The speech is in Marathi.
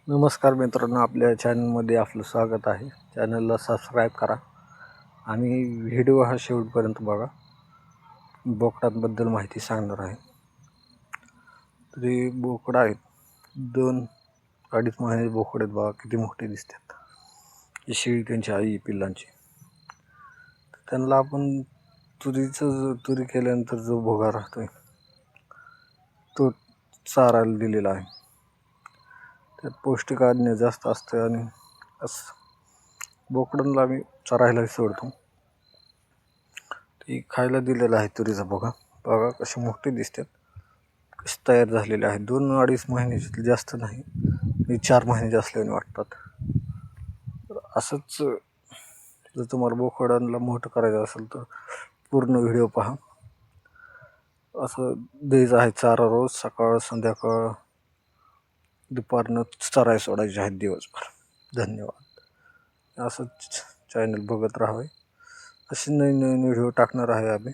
नमस्कार मित्रांनो, आपल्या चॅनलमध्ये आपलं स्वागत आहे. चॅनलला सबस्क्राईब करा आणि व्हिडिओ हा शेवटपर्यंत बघा. बोकडांबद्दल माहिती सांगणार आहे. तरी बोकडं आहेत, 2-2.5 महिने बोकड आहेत बघा, किती मोठे दिसतात. ही शेळी त्यांची आई पिल्लांची. त्यांना आपण तुरी केल्यानंतर जो भोगा राहतोय तो चारायला दिलेला आहे. त्यात पौष्टिक अन्न जास्त असतं आणि बोकडांना आम्ही चरायला सोडतो. ती खायला दिलेलं आहे तुरीचा भोगा. बघा कशी मोठी दिसतात, कशी तयार झालेली आहे. 2-2.5 महिन्याची, जास्त नाही, 4 महिन्याचे असल्याने वाटतात. तर असंच जर तुम्हाला बोकडांना मोठं करायचं असेल तर पूर्ण व्हिडिओ पहा. असं द्यायचं आहे चारा रोज, सकाळ संध्याकाळ दुपारनं चराय सोडायचे आहेत दिवसभर. धन्यवाद. असंच चॅनल बघत राहावे. असे नवीन नवीन व्हिडिओ टाकणार आहे आम्ही.